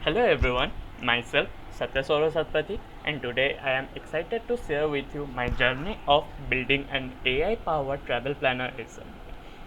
Hello everyone, myself Satyaswara Satpathy, and today I am excited to share with you my journey of building an AI powered travel planner agent.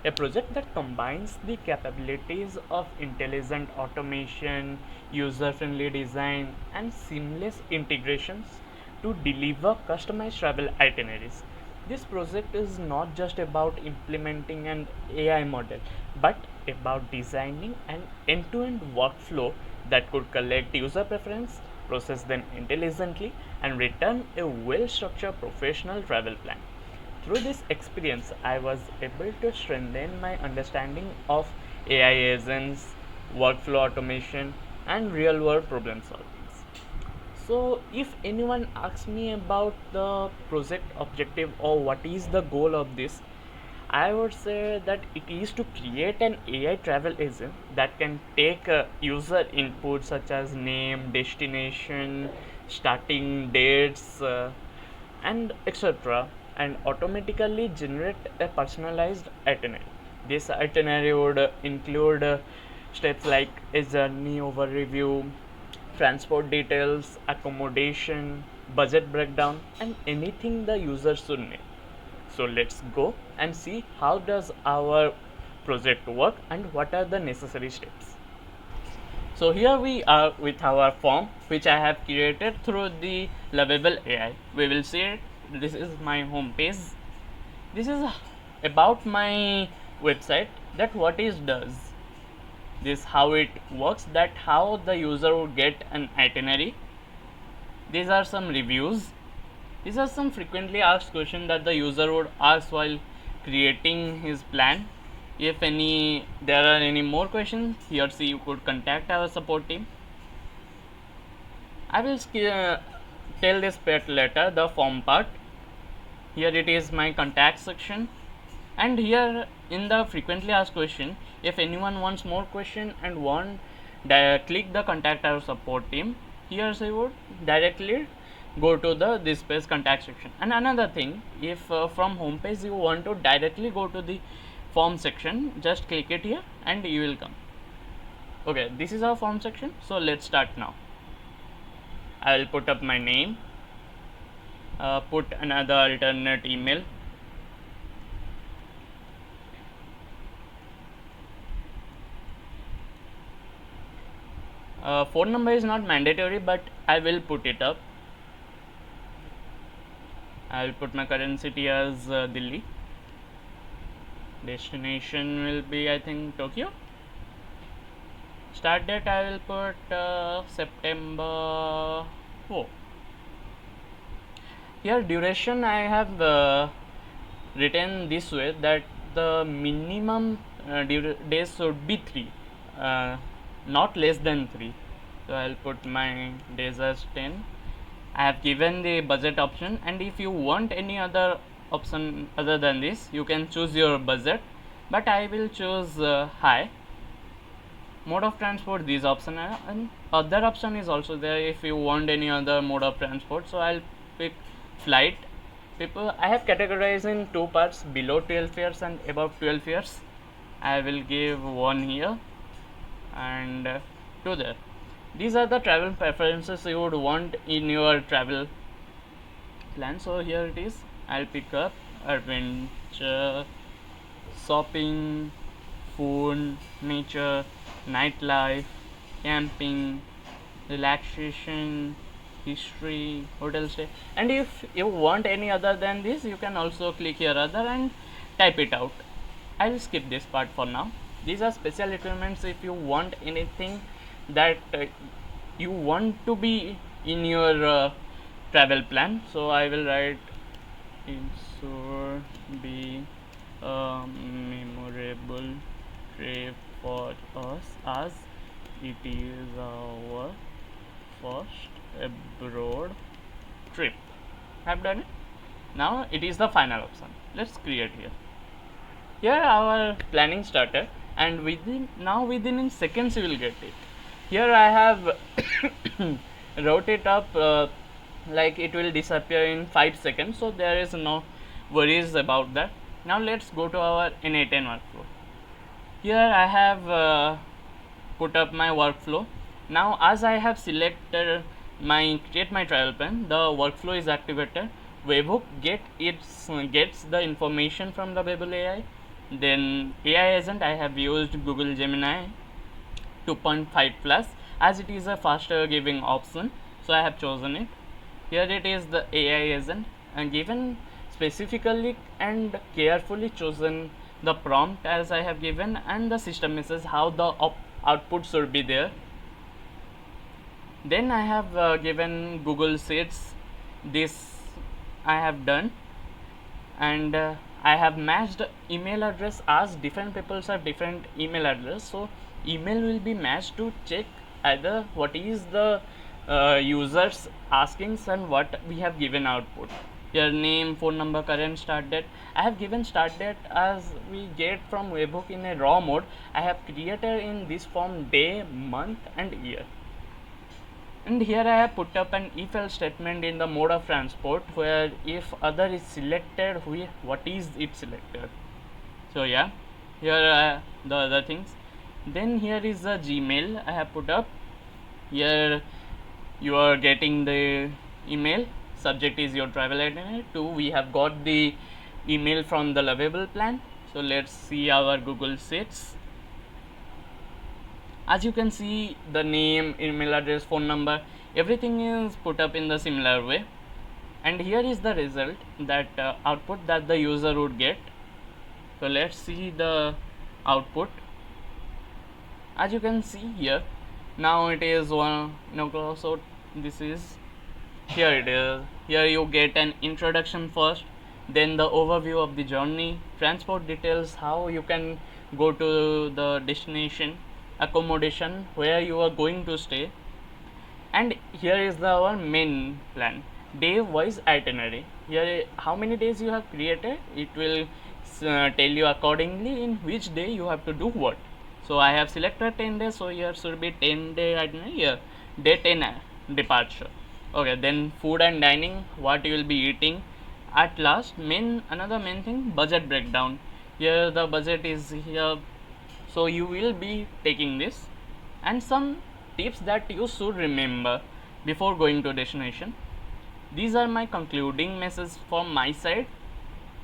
A project that combines the capabilities of intelligent automation, user friendly design, and seamless integrations to deliver customized travel itineraries. This project is not just about implementing an AI model, but about designing an end to end workflow that could collect user preference, process them intelligently, and return a well structured professional travel plan. Through this experience, I was able to strengthen my understanding of AI agents, workflow automation, and real world problem solving. So, if anyone asks me about the project objective or what is the goal of this, I would say that it is to create an AI travel agent that can take user input such as name, destination, starting dates, and etc., and automatically generate a personalized itinerary. This itinerary would include steps like a journey overview, transport details, accommodation, budget breakdown, and anything the user should need. So let's go and see how does our project work and what are the necessary steps. So here we are with our form which I have created through the Lovable AI. We will see it. This is my home page. This is about my website, that what it does. This how it works, that how the user would get an itinerary. These are some reviews. These are some frequently asked questions that the user would ask while creating his plan. If there are any more questions, he or she could contact our support team. I will tell this part later, the form part. Here it is my contact section, and here in the frequently asked question, if anyone wants more question and click the contact our support team, here she would directly go to the this page contact section. And another thing, if from home page you want to directly go to the form section, just click it here and you will come. Okay, this is our form section, so let's start now. I will put up my name, put another alternate email, phone number is not mandatory, but I will put it up. I will put my current city as Delhi. Destination will be, I think, Tokyo. Start date I will put September 4. Here duration I have written this way, that the minimum days should be 3, not less than 3. So I'll put my days as 10. I have given the budget option, and if you want any other option other than this, you can choose your budget, but I will choose high. Mode of transport, these option are, and other option is also there if you want any other mode of transport. So I'll pick flight. People, I have categorized in two parts, below 12 years and above 12 years. I will give one here and two there. These are the travel preferences you would want in your travel plan. So here it is. I'll pick up adventure, shopping, food, nature, nightlife, camping, relaxation, history, hotel stay. And if you want any other than this, you can also click here other and type it out. I'll skip this part for now. These are special requirements if you want anything that you want to be in your travel plan. So I will write it should be a memorable trip for us, as it is our first abroad trip. Have done it. Now it is the final option. Let's create here. Here our planning started, and within in seconds you will get it. Here I have wrote it up like it will disappear in 5 seconds, so there is no worries about that. Now let's go to our N8N workflow. Here I have put up my workflow. Now as I have selected my create my travel plan, the workflow is activated. Webhook gets the information from the Lovable.ai. Then AI agent, I have used Google Gemini 2.5 plus as it is a faster giving option, so I have chosen it. Here it is the AI agent, and given specifically and carefully chosen the prompt as I have given, and the system message how the output should be there. Then I have given Google Sheets. This I have done, and I have matched email address as different people have different email address. So email will be matched to check either what is the users asking and what we have given output. Your name, phone number, current start date. I have given start date as we get from Webhook in a raw mode. I have created in this form day, month and year. And here I have put up an if else statement in the mode of transport, where if other is selected, what is it selected. So yeah, here are the other things. Then here is the Gmail I have put up. Here you are getting the email, subject is your travel itinerary. 2, we have got the email from the Lovable plan. So let's see our Google Sheets. As you can see, the name, email address, phone number, everything is put up in the similar way. And here is the result, that output that the user would get. So let's see the output. As you can see here, now it is one, so this is, here it is. Here you get an introduction first, then the overview of the journey, transport details, how you can go to the destination, accommodation, where you are going to stay, and here is our main plan, day wise itinerary. Here how many days you have created, it will tell you accordingly in which day you have to do what. So I have selected 10 days, so here should be 10-day itinerary. Here day 10 departure. Okay, then food and dining, what you will be eating. At last, another main thing, budget breakdown. Here the budget is here, so you will be taking this, and some tips that you should remember before going to destination. These are my concluding messages from my side,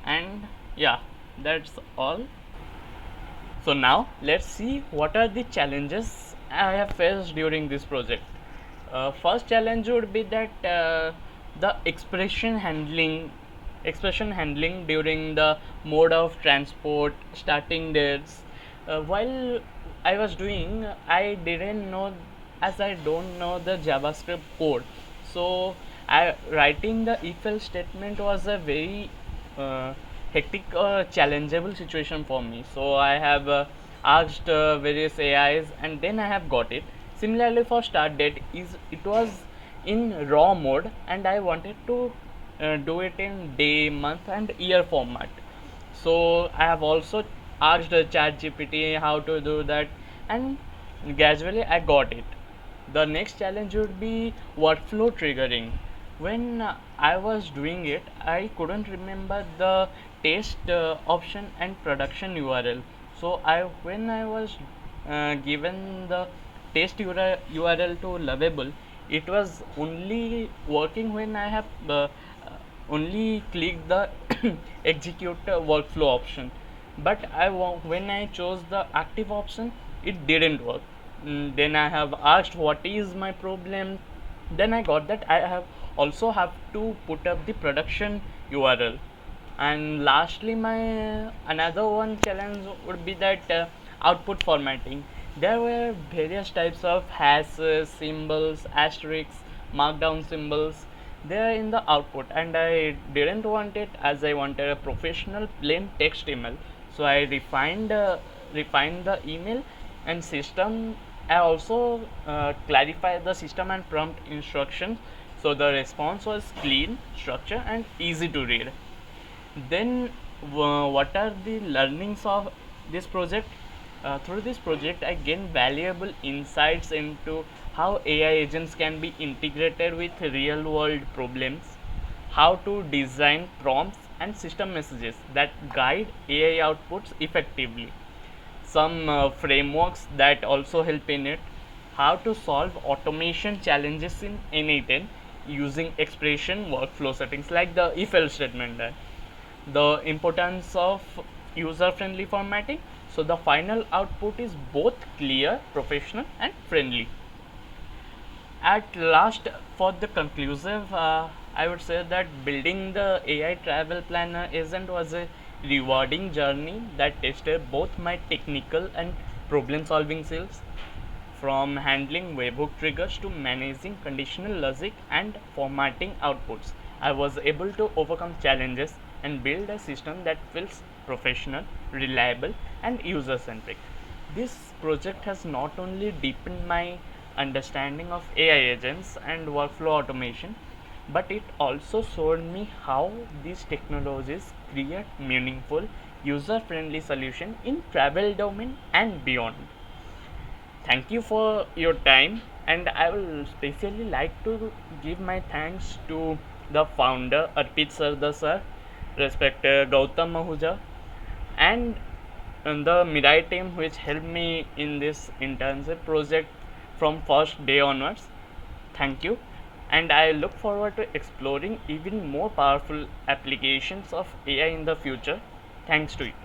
and yeah, that's all. So now let's see what are the challenges I have faced during this project. First challenge would be that the expression handling during the mode of transport, starting dates. While I was doing, I didn't know, as I don't know the JavaScript code. So writing the if else statement was a very hectic or challengeable situation for me. So I have asked various AIs, and then I have got it. Similarly for start date, it was in raw mode, and I wanted to do it in day, month and year format. So I have also asked ChatGPT how to do that, and gradually I got it. The next challenge would be workflow triggering. When I was doing it, I couldn't remember the test option and production URL. So when I was given the test URL to Lovable, it was only working when I have only clicked the execute workflow option. But when I chose the active option, it didn't work. Then I have asked what is my problem. Then I got that I have also have to put up the production URL. And lastly, my another one challenge would be that output formatting. There were various types of hashes, symbols, asterisks, markdown symbols there in the output, and I didn't want it, as I wanted a professional plain text email. So I refined the email and system. I also clarified the system and prompt instructions, so the response was clean, structured and easy to read. Then what are the learnings of this project? Through this project, I gained valuable insights into how AI agents can be integrated with real world problems, how to design prompts and system messages that guide AI outputs effectively, some frameworks that also help in it, how to solve automation challenges in N8N using expression workflow settings like the if-else statement, the importance of user-friendly formatting, so the final output is both clear, professional, and friendly. At last, for the conclusive, I would say that building the AI travel planner agent was a rewarding journey that tested both my technical and problem solving skills. From handling webhook triggers to managing conditional logic and formatting outputs, I was able to overcome challenges and build a system that feels professional, reliable, and user centric. This project has not only deepened my understanding of AI agents and workflow automation, but it also showed me how these technologies create meaningful, user friendly solutions in travel domain and beyond. Thank you for your time, and I will specially like to give my thanks to the founder Arpit Sardar sir, respected Gautam Mahuja, and the Mirai team which helped me in this internship project from first day onwards. Thank you, and I look forward to exploring even more powerful applications of AI in the future. Thanks to you.